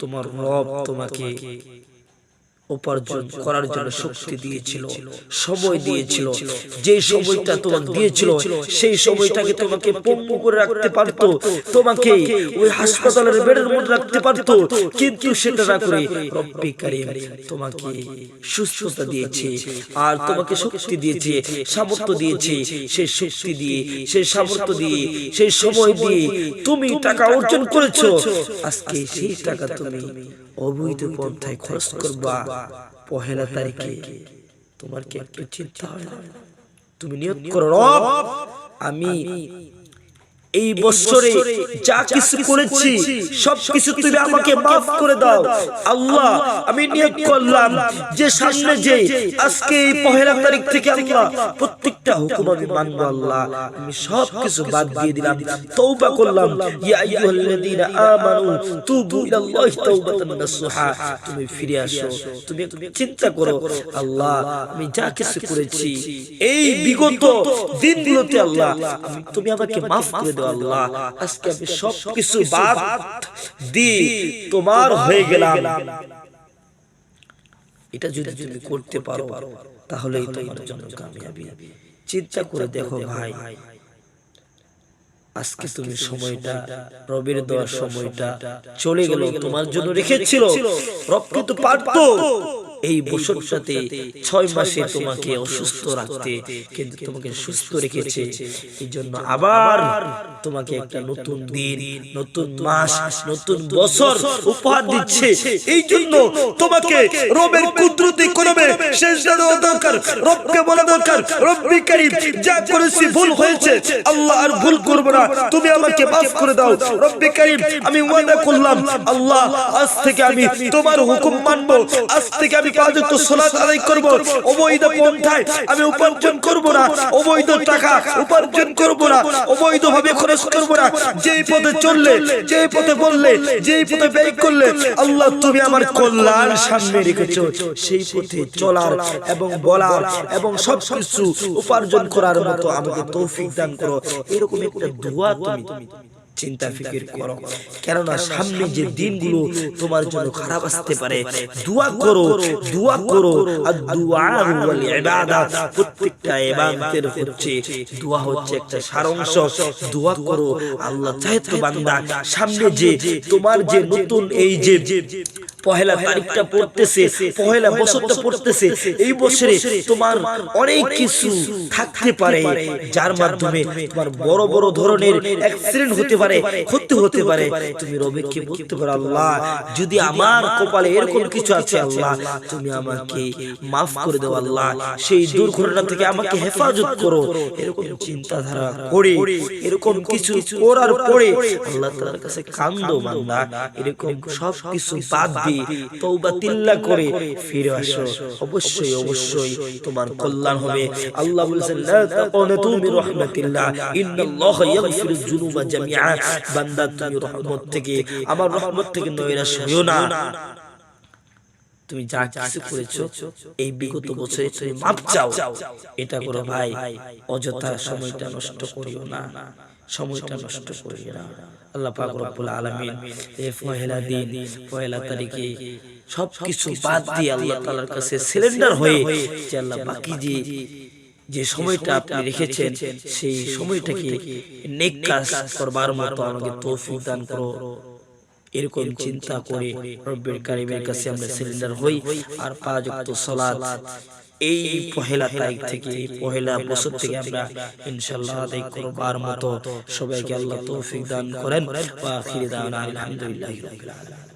তোমার রব তোমাকে উপার্জন করার জন্য শক্তি দিয়েছিল, সময় দিয়েছিল। যে সময়টা তোমাকে দিয়েছিল সেই সময়টাকে তোমাকে পঙ্গু করে রাখতে পারতো, তোমাকে ওই হাসপাতালের বেডের মধ্যে রাখতে পারতো, কিন্তু সেটা না করে রব্বি কারীম তোমাকে সুস্থতা দিয়েছে আর তোমাকে শক্তি দিয়েছে, সামর্থ্য দিয়েছে। সেই শক্তি দিয়ে, সেই সামর্থ্য দিয়ে, সেই সময় দিয়ে তুমি টাকা অর্জন করেছো। আজকে সেই টাকা তুমি অবৈধ পন্থায় খরচ করবা পহেলা তারিখে। তোমার কি একটু চিন্তা হয় না? তুমি নিয়ত করো, রব আমি এই বছরে যা কিছু করেছি সবকিছু তুমি আমাকে মাফ করে দাও। আল্লাহ আমি নিয়ত করলাম যে সামনে যে আজকে এই পহেলা তারিখ থেকে আল্লাহ প্রত্যেকটা হুকুম আমি মানব। আল্লাহ আমি সবকিছু বাদ দিয়ে দিলাম, তওবা করলাম। ইয়া আইয়ুহাল্লাযীনা আমানু তুবু ইলাল্লাহি তাওবাতান নাসুহা। তুমি ফিরে আসো, তুমি চিন্তা করো আল্লাহ আমি যা কিছু করেছি এই বিগত দিনগুলোতে আল্লাহ তুমি আমাকে মাফ করে দাও। আল্লাহ আজকে আমি সবকিছু বাদ দিয়ে তোমার হয়ে গেলাম। এটা যদি তুমি করতে পারো তাহলেই তোমার জন্য কামিয়াবি। চিন্তা করে দেখো ভাই, আজকে তুমি সময়টা রবের দেওয়ার সময়টা চলে গেল, তোমার জন্য রেখেছিল। রব কিন্তু পারতো এই বছরটাতে 6 মাসে তোমাকে অসুস্থ রাখতে, কিন্তু তোমাকে সুস্থ রেখেছে। এই জন্য আবার তোমাকে একটা নতুন দিন, নতুন মাস, নতুন বছর উপহার দিচ্ছে। এই জন্য তোমাকে রবের কুদরতি কদমে সিজদা দেওয়া দরকার, রবকে বলা দরকার রব্বি কারীম যা করেছি ভুল হয়েছে, আল্লাহ আর ভুল করব না, তুমি আমাকে মাফ করে দাও। রব্বি কারীম আমি ওয়াদা করলাম আল্লাহ আজ থেকে আমি তোমার হুকুম মানব, আজ থেকে আমি 5 ওয়াক্ত সালাত আদায় করব, অবৈধ পন্থায় আমি উপার্জন করব না, অবৈধ টাকা উপার্জন করব না, অবৈধ ভাবে খরচ করব না। যেই পথে চললে, যেই পথে বললে, যেই পথে ব্যয় করলে আল্লাহ তুমি আমার কল্যাণ সামনে রেখেছো, সেই পথে চলার এবং বলার এবং সবকিছু উপার্জন করার মতো আমাকে তৌফিক দান করো। এরকম একটা দোয়া তুমি চিন্তা ফিকির করো, কেননা সামনে যে দিনগুলো তোমার জন্য খারাপ আসতে পারে। দোয়া করো, দোয়া করো। আর দোয়া ওয়াল ইবাদত, প্রত্যেকটা ইবাদতের হচ্ছে দোয়া হচ্ছে একটা সারাংশ। দোয়া করো। আল্লাহ চায় তো বান্দা সামনে যে তোমার যে নতুন এই যে পহেলা তারিখটা পড়তেছে, পহেলা বছরটা পড়তেছে, এই বছরে তোমার অনেক কিছু থাকতে পারে যার মাধ্যমে তোমার বড় বড় ধরনের অ্যাক্সিডেন্ট হতে পারে, ক্ষতি হতে পারে। তুমি রবেকে বলতে পারো আল্লাহ যদি আমার কপালে এরকম কিছু আছে আল্লাহ তুমি আমাকে মাফ করে দাও, আল্লাহ সেই দুর্ঘটনা থেকে আমাকে হেফাজত করো। এরকম চিন্তাধারা করে, এরকম কিছু করার পরে আল্লাহ তাআলার কাছে কান্দো বান্দা। এরকম সব কিছু বাদ তওবা তিল্লা করে ফিরে আসো, অবশ্যই অবশ্যই তোমার কল্যাণ হবে। আল্লাহ বলেছেন লা তাকুনাতু মির রাহমাতিল্লাহ ইন্নাল্লাহা ইয়াগফিরুয যুনুবা জামিআ। বান্দা তুমি রহমত থেকে, আমার রহমত থেকে নৈরাশ হইও না। তুমি যা কিছু করেছো এই বিগত বছরে তুমি মাপ চাও, এটা করো ভাই। অযথা সময়টা নষ্ট করিও না, সময়টা নষ্ট করিও না। আল্লাহ পাক রব্বুল আলামিন এই পহেলা দিন, পহেলা তারিখে সবকিছু বাদ দিয়ে আল্লাহ তাআলার কাছে সিলিন্ডার হয়ে যে আল্লাহ বাকি যে সময়টা আপনি রেখেছেন সেই সময়টাকে নেক কাজ করবার মতো আমাকে তৌফিক দান করো। এরকম চিন্তা করে রব্বুল কারীমের কাছে আমরা সিলিন্ডার হই। আর 5 ওয়াক্ত সালাত এই পহেলা তারিখ থেকে, পহেলা বছর থেকে আমরা ইনশাআল্লাহ আদায় করবার মতো সবাইকে আল্লাহ তৌফিক দান করেন। ওয়া আখির দাওয়ানা আলহামদুলিল্লাহি রাব্বিল আলামিন।